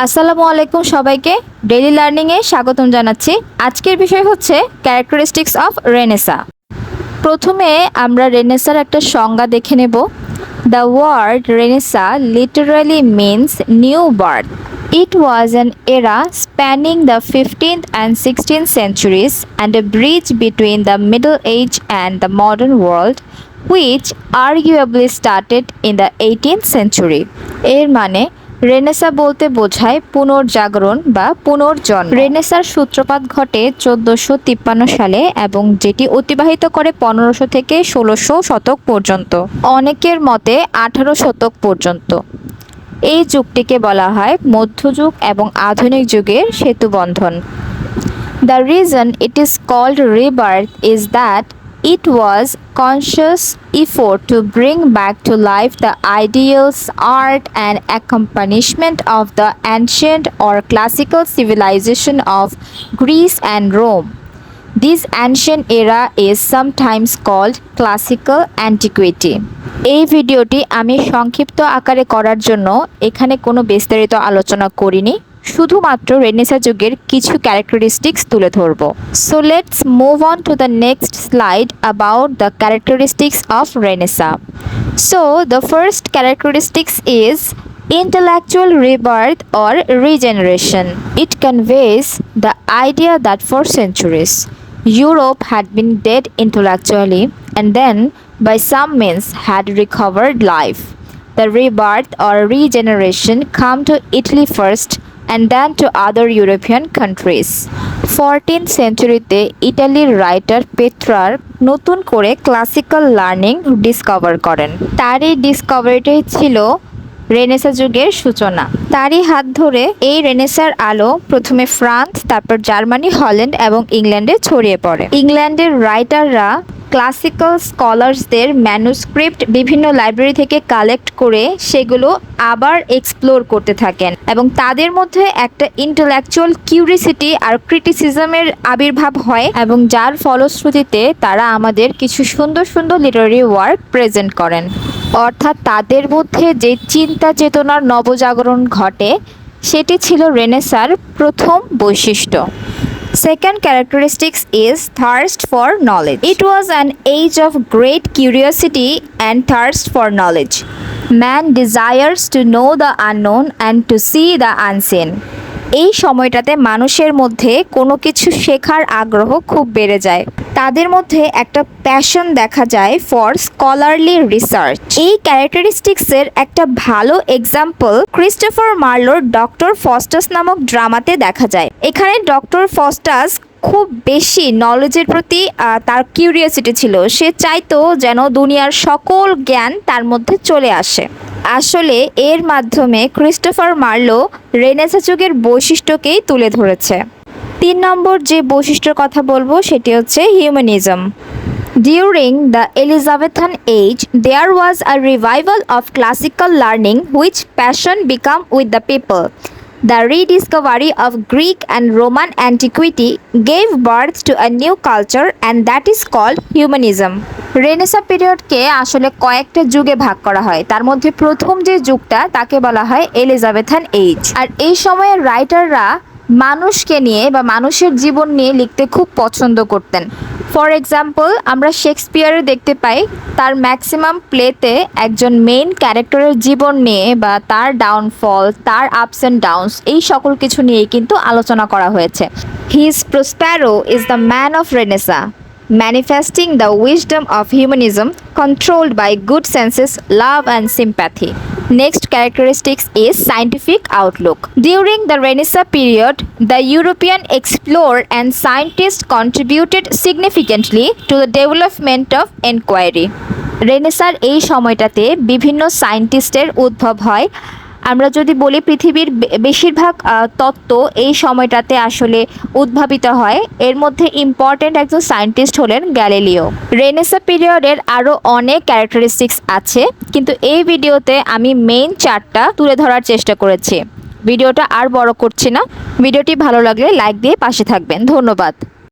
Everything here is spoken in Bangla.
আসসালামু আলাইকুম সবাইকে ডেইলি লার্নিং এ স্বাগতম জানাচ্ছি। আজকের বিষয় হচ্ছে ক্যারেক্টারিস্টিক্স অফ রেনেসা। প্রথমে আমরা রেনেসার একটা সংজ্ঞা দেখে নেব। The word renaissance literally means new birth. It was an era spanning the 15th and 16th centuries and a bridge between the Middle Age and the modern world, which arguably started in the 18th century. এর মানে রেনেসা বলতে বোঝায় পুনর্জাগরণ বা পুনর্জন্ম। রেনেসার সূত্রপাত ঘটে 1453 সালে এবং যেটি অতিবাহিত করে 1500 থেকে 1600 শতক পর্যন্ত, অনেকের মতে 18 শতক পর্যন্ত। এই যুগটিকে বলা হয় মধ্যযুগ এবং আধুনিক যুগের সেতুবন্ধন। The reason it is called rebirth is that it was conscious effort to bring back to life the ideals, art and accomplishment of the ancient or classical civilization of Greece and Rome. This ancient era is sometimes called classical antiquity. এই ভিডিওটি আমি সংক্ষিপ্ত আকারে করার জন্য এখানে কোনো বিস্তারিত আলোচনা করিনি, শুধুমাত্র রেনেসা যুগের কিছু ক্যারেক্টারিস্টিক্স তুলে ধরব। So let's move on to the next slide about the characteristics of Renaissance. So the first characteristics is intellectual rebirth or regeneration. It conveys the idea that for centuries Europe had been dead intellectually and then by some means had recovered life. The rebirth or regeneration come to Italy first and then to other European countries. 14th centuryতে ইটালির রাইটার পেট্রার্ক নতুন করে ক্লাসিক্যাল লার্নিং ডিসকভার করেন। তার এই ডিসকভারিটাই ছিল রেনেসা যুগের সূচনা। তারই হাত ধরে এই রেনেসার আলো প্রথমে ফ্রান্স, তারপর জার্মানি, হল্যান্ড এবং ইংল্যান্ডে ছড়িয়ে পড়ে। ইংল্যান্ডের রাইটাররা ক্লাসিক্যাল স্কলার্সদের ম্যানুস্ক্রিপ্ট বিভিন্ন লাইব্রেরি থেকে কালেক্ট করে সেগুলো আবার এক্সপ্লোর করতে থাকেন এবং তাদের মধ্যে একটা ইন্টেলেকচুয়াল কিউরিসিটি আর ক্রিটিসিজমের আবির্ভাব হয় এবং যার ফলশ্রুতিতে তারা আমাদের কিছু সুন্দর সুন্দর লিটারারি ওয়ার্ক প্রেজেন্ট করেন। অর্থাৎ তাদের মধ্যে যে চিন্তা চেতনার নবজাগরণ ঘটে সেটি ছিল রেনেসার প্রথম বৈশিষ্ট্য। Second characteristics is thirst for knowledge. It was an age of great curiosity and thirst for knowledge. Man desires to know the unknown and to see the unseen. এই সময়টাতে মানুষের মধ্যে কোনো কিছু শেখার আগ্রহ খুব বেড়ে যায়। তাদের মধ্যে একটা প্যাশন দেখা যায় ফর স্কলারলি রিসার্চ। এই ক্যারেক্টারিস্টিক্সের একটা ভালো এক্সাম্পল ক্রিস্টোফার মার্লোর ডক্টর ফস্টাস নামক ড্রামাতে দেখা যায়। এখানে ডক্টর ফস্টাস খুব বেশি নলেজের প্রতি তার কিউরিয়াসিটি ছিল। সে চাইতো যেন দুনিয়ার সকল জ্ঞান তার মধ্যে চলে আসে। আসলে এর মাধ্যমে ক্রিস্টোফার মার্লো রেনেসা যুগের বৈশিষ্ট্যকেই তুলে ধরেছে। 3 নম্বর যে বৈশিষ্ট্যের কথা বলবো সেটি হচ্ছে humanism. During the Elizabethan age, there was a revival of classical learning which passion became with the people. The rediscovery of Greek and Roman antiquity gave birth to a new culture and that is called humanism. Renaissance পিরিয়ডকে আসলে কয়েকটা যুগে ভাগ করা হয়। তার মধ্যে প্রথম যে যুগটা তাকে বলা হয় এলিজাবেথান এজ। আর এই সময়ের রাইটাররা মানুষকে নিয়ে বা মানুষের জীবন নিয়ে লিখতে খুব পছন্দ করতেন। ফর এক্সাম্পল আমরা শেক্সপিয়ারে দেখতে পাই তার ম্যাক্সিমাম প্লেতে একজন মেইন ক্যারেক্টারের জীবন নিয়ে বা তার ডাউনফল, তার আপস অ্যান্ড ডাউনস এই সকল কিছু নিয়েই কিন্তু আলোচনা করা হয়েছে। His Prospero is the man of Renaissance, manifesting the wisdom of humanism controlled by good senses, love and sympathy. Next characteristics is scientific outlook. During the Renaissance period, the European explorer and scientists contributed significantly to the development of inquiry. রেনেসার এই সময়টাতে বিভিন্ন সায়েন্টিস্টের উদ্ভব হয়। আমরা যদি বলি পৃথিবীর বেশিরভাগ তত্ত্ব এই সময়টাতে আসলে উদ্ভাবিত হয়। এর মধ্যে ইম্পর্ট্যান্ট একজন সায়েন্টিস্ট হলেন গ্যালিলিও। রেনেসা পিরিয়ডের আরও অনেক ক্যারেক্টারিস্টিক্স আছে, কিন্তু এই ভিডিওতে আমি মেইন 4টা তুলে ধরার চেষ্টা করেছি। ভিডিওটা আর বড় করছি না। ভিডিওটি ভালো লাগলে লাইক দিয়ে পাশে থাকবেন। ধন্যবাদ।